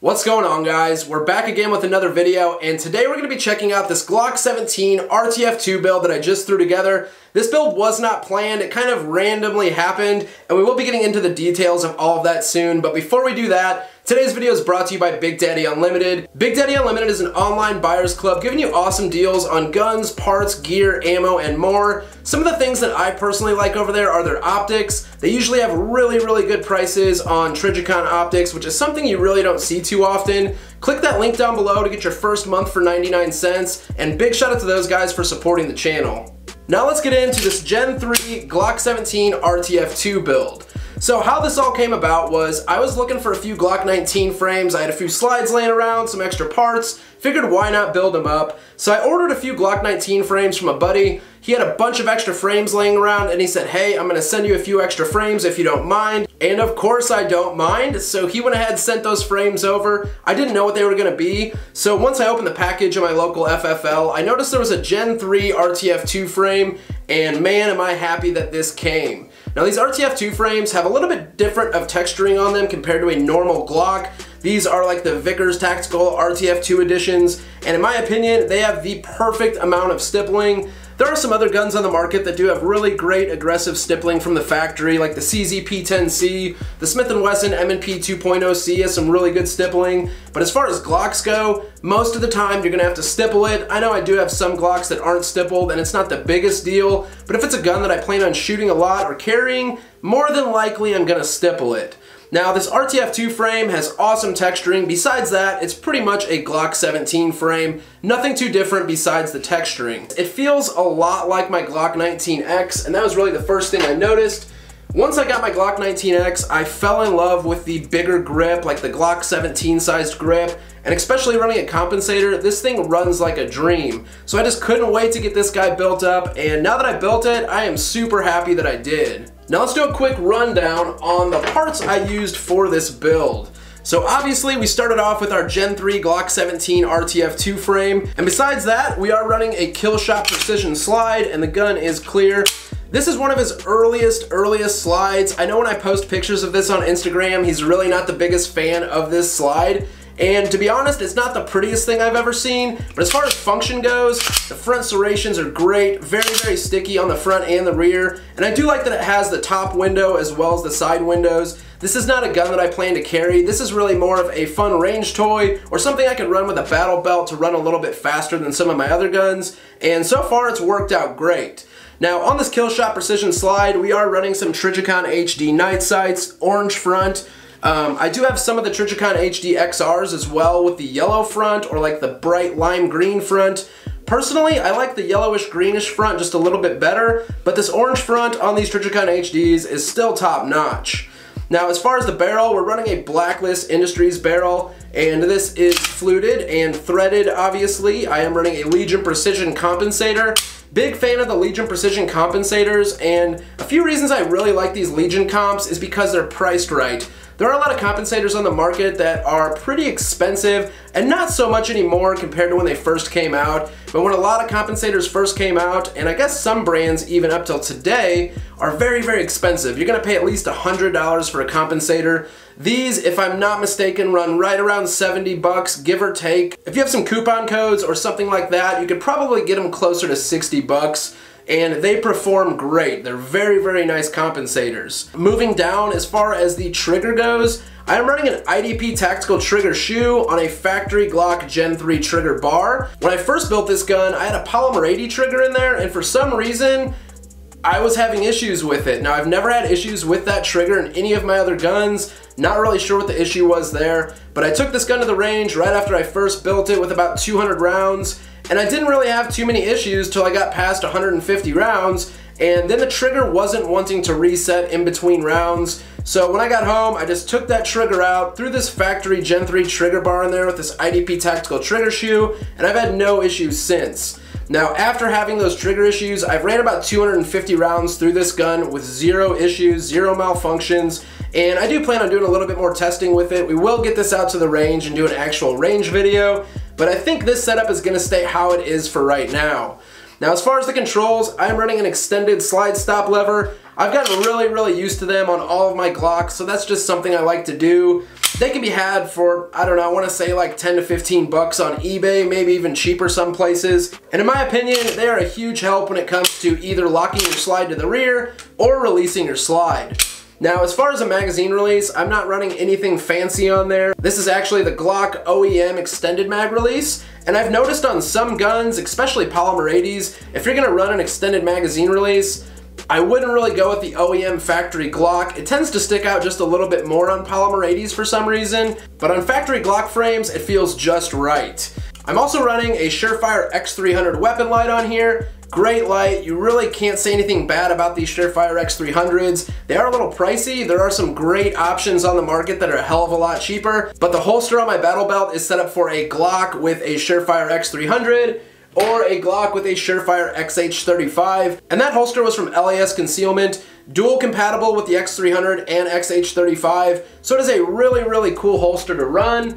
What's going on, guys? We're back again with another video, and today we're going to be checking out this Glock 17 RTF2 build that I just threw together. This build was not planned, it kind of randomly happened, and we will be getting into the details of all of that soon, but before we do that, today's video is brought to you by Big Daddy Unlimited. Big Daddy Unlimited is an online buyers club giving you awesome deals on guns, parts, gear, ammo, and more. Some of the things that I personally like over there are their optics. They usually have really good prices on Trijicon optics, which is something you really don't see too often. Click that link down below to get your first month for 99 cents, and big shout out to those guys for supporting the channel. Now let's get into this Gen 3 Glock 17 RTF2 build. So how this all came about was I was looking for a few Glock 19 frames. I had a few slides laying around, some extra parts, figured why not build them up. So I ordered a few Glock 19 frames from a buddy. He had a bunch of extra frames laying around and he said, hey, I'm gonna send you a few extra frames if you don't mind. And of course I don't mind. So he went ahead and sent those frames over. I didn't know what they were gonna be. So once I opened the package in my local FFL, I noticed there was a Gen 3 RTF2 frame, and man, am I happy that this came. Now these RTF2 frames have a little bit different of texturing on them compared to a normal Glock. These are like the Vickers Tactical RTF2 editions, and in my opinion, they have the perfect amount of stippling. There are some other guns on the market that do have really great aggressive stippling from the factory, like the CZ-P10C, the Smith & Wesson M&P 2.0C has some really good stippling, but as far as Glocks go, most of the time you're gonna have to stipple it. I know I do have some Glocks that aren't stippled, and it's not the biggest deal, but if it's a gun that I plan on shooting a lot or carrying, more than likely I'm gonna stipple it. Now this RTF2 frame has awesome texturing. Besides that, it's pretty much a Glock 17 frame. Nothing too different besides the texturing. It feels a lot like my Glock 19X, and that was really the first thing I noticed. Once I got my Glock 19X, I fell in love with the bigger grip, like the Glock 17 sized grip, and especially running a compensator, this thing runs like a dream. So I just couldn't wait to get this guy built up, and now that I built it, I am super happy that I did. Now let's do a quick rundown on the parts I used for this build. So obviously we started off with our Gen 3 Glock 17 RTF2 frame, and besides that, we are running a kill shot precision slide, and the gun is clear. This is one of his earliest slides. I know when I post pictures of this on Instagram, he's really not the biggest fan of this slide. And to be honest, it's not the prettiest thing I've ever seen, but as far as function goes, the front serrations are great, very sticky on the front and the rear, and I do like that it has the top window as well as the side windows. This is not a gun that I plan to carry. This is really more of a fun range toy or something I can run with a battle belt to run a little bit faster than some of my other guns, and so far it's worked out great. Now on this kill shot precision slide, we are running some Trijicon HD night sights, orange front. I do have some of the Trijicon HD XRs as well with the yellow front or like the bright lime green front. Personally, I like the yellowish greenish front just a little bit better, but this orange front on these Trijicon HDs is still top notch. Now as far as the barrel, we're running a Blacklist Industries barrel, and this is fluted and threaded obviously. I am running a Legion Precision compensator. Big fan of the Legion Precision compensators, and a few reasons I really like these Legion comps is because they're priced right. There are a lot of compensators on the market that are pretty expensive, and not so much anymore compared to when they first came out, but when a lot of compensators first came out, and I guess some brands even up till today, are very expensive. You're gonna pay at least $100 for a compensator. These, if I'm not mistaken, run right around 70 bucks, give or take. If you have some coupon codes or something like that, you could probably get them closer to 60 bucks. And they perform great. They're very nice compensators. Moving down, as far as the trigger goes, I am running an IDP tactical trigger shoe on a factory Glock Gen 3 trigger bar. When I first built this gun, I had a polymer 80 trigger in there, and for some reason, I was having issues with it. Now, I've never had issues with that trigger in any of my other guns. Not really sure what the issue was there, but I took this gun to the range right after I first built it with about 200 rounds, and I didn't really have too many issues till I got past 150 rounds, and then the trigger wasn't wanting to reset in between rounds. So when I got home, I just took that trigger out, threw this factory Gen 3 trigger bar in there with this IDP tactical trigger shoe, and I've had no issues since. Now, after having those trigger issues, I've ran about 250 rounds through this gun with zero issues, zero malfunctions, and I do plan on doing a little bit more testing with it. We will get this out to the range and do an actual range video, but I think this setup is going to stay how it is for right now. Now, as far as the controls, I'm running an extended slide stop lever. I've gotten really used to them on all of my Glocks, so that's just something I like to do. They can be had for, I don't know, I want to say like 10 to 15 bucks on eBay, maybe even cheaper some places. And in my opinion, they are a huge help when it comes to either locking your slide to the rear or releasing your slide. Now, as far as a magazine release, I'm not running anything fancy on there. This is actually the Glock OEM extended mag release, and I've noticed on some guns, especially polymer 80s, if you're gonna run an extended magazine release, I wouldn't really go with the OEM factory Glock. It tends to stick out just a little bit more on polymer 80s for some reason, but on factory Glock frames, it feels just right. I'm also running a Surefire X300 weapon light on here. Great light. You really can't say anything bad about these Surefire X300s. They are a little pricey. There are some great options on the market that are a hell of a lot cheaper, but the holster on my battle belt is set up for a Glock with a Surefire X300 or a Glock with a Surefire XH35, and that holster was from LAS Concealment, dual compatible with the X300 and XH35, so it is a really cool holster to run.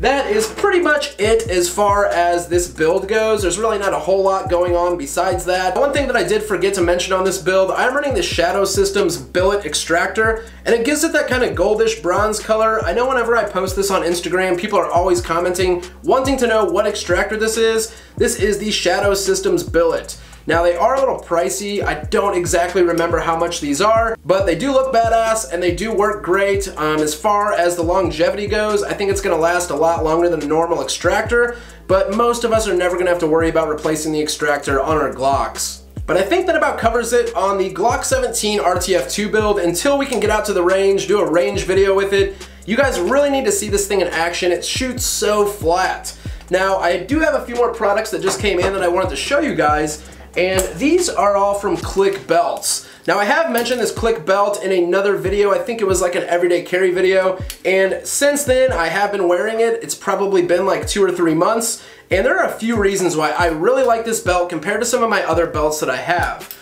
That is pretty much it as far as this build goes. There's really not a whole lot going on besides that. One thing that I did forget to mention on this build, I'm running the Shadow Systems billet extractor, and it gives it that kind of goldish bronze color. I know whenever I post this on Instagram, people are always commenting, wanting to know what extractor this is. This is the Shadow Systems billet. Now, they are a little pricey. I don't exactly remember how much these are, but they do look badass and they do work great. As far as the longevity goes, I think it's gonna last a lot longer than a normal extractor, but most of us are never gonna have to worry about replacing the extractor on our Glocks. But I think that about covers it on the Glock 17 RTF2 build until we can get out to the range, do a range video with it. You guys really need to see this thing in action. It shoots so flat. Now, I do have a few more products that just came in that I wanted to show you guys, and these are all from Click Belts. Now, I have mentioned this Click Belt in another video. I think it was like an everyday carry video, and since then I have been wearing it. It's probably been like 2 or 3 months, and there are a few reasons why I really like this belt compared to some of my other belts that I have.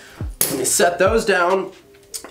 Let me set those down,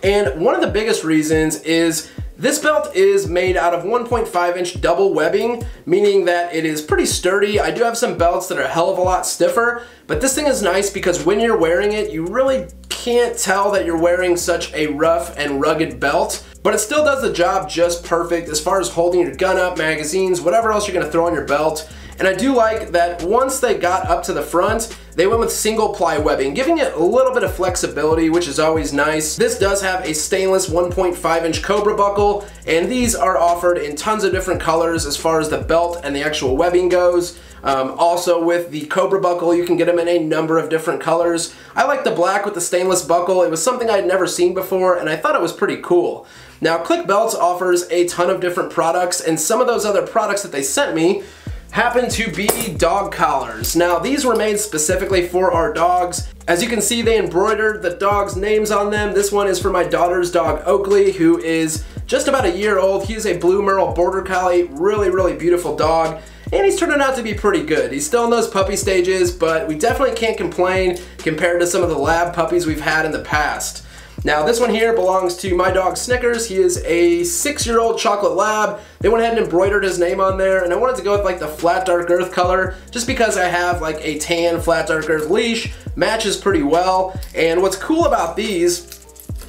and one of the biggest reasons is this belt is made out of 1.5-inch double webbing, meaning that it is pretty sturdy. I do have some belts that are a hell of a lot stiffer, but this thing is nice because when you're wearing it, you really can't tell that you're wearing such a rough and rugged belt, but it still does the job just perfect as far as holding your gun up, magazines, whatever else you're gonna throw on your belt. And I do like that once they got up to the front, they went with single ply webbing, giving it a little bit of flexibility, which is always nice. This does have a stainless 1.5-inch Cobra buckle, and these are offered in tons of different colors as far as the belt and the actual webbing goes. Also with the Cobra buckle, you can get them in a number of different colors. I like the black with the stainless buckle. It was something I'd never seen before, and I thought it was pretty cool. Now, Click Belts offers a ton of different products, and some of those other products that they sent me happen to be dog collars. Now, these were made specifically for our dogs. As you can see, they embroidered the dogs' names on them. This one is for my daughter's dog, Oakley, who is just about a year old. He is a Blue Merle Border Collie, really beautiful dog. And he's turning out to be pretty good. He's still in those puppy stages, but we definitely can't complain compared to some of the lab puppies we've had in the past. Now, this one here belongs to my dog Snickers. He is a 6-year-old chocolate lab. They went ahead and embroidered his name on there, and I wanted to go with like the flat dark earth color just because I have like a tan flat dark earth leash. Matches pretty well. And what's cool about these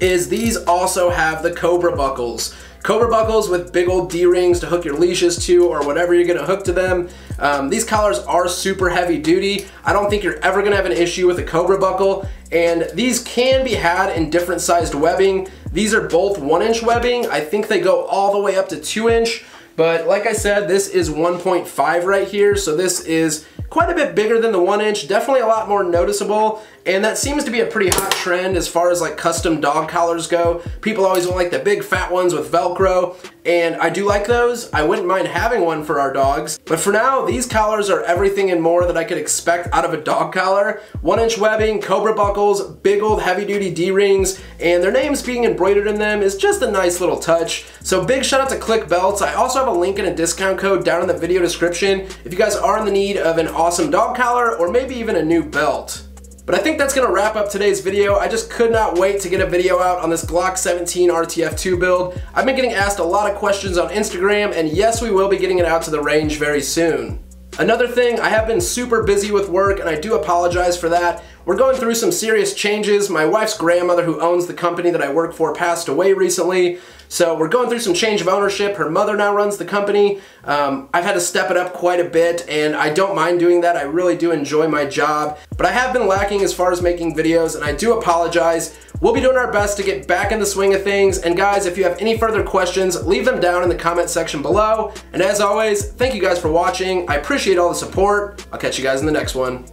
is these also have the Cobra buckles. Cobra buckles with big old D-rings to hook your leashes to or whatever you're gonna hook to them. These collars are super heavy duty. I don't think you're ever gonna have an issue with a Cobra buckle, and these can be had in different sized webbing. These are both 1-inch webbing. I think they go all the way up to 2-inch, but like I said, this is 1.5 right here, so this is quite a bit bigger than the 1-inch, definitely a lot more noticeable, and that seems to be a pretty hot trend as far as like custom dog collars go. People always want like the big fat ones with Velcro, and I do like those. I wouldn't mind having one for our dogs, but for now, these collars are everything and more that I could expect out of a dog collar. 1-inch webbing, Cobra buckles, big old heavy duty D-rings, and their names being embroidered in them is just a nice little touch. So big shout out to Click Belts. I also have a link and a discount code down in the video description if you guys are in the need of an awesome dog collar or maybe even a new belt. But I think that's gonna wrap up today's video. I just could not wait to get a video out on this Glock 17 RTF2 build. I've been getting asked a lot of questions on Instagram, and yes, we will be getting it out to the range very soon. Another thing, I have been super busy with work, and I do apologize for that. we're going through some serious changes. My wife's grandmother, who owns the company that I work for, passed away recently. So we're going through some change of ownership. Her mother now runs the company. I've had to step it up quite a bit, and I don't mind doing that. I really do enjoy my job, but I have been lacking as far as making videos, and I do apologize. We'll be doing our best to get back in the swing of things, and guys, if you have any further questions, leave them down in the comment section below. And as always, thank you guys for watching. I appreciate all the support. I'll catch you guys in the next one.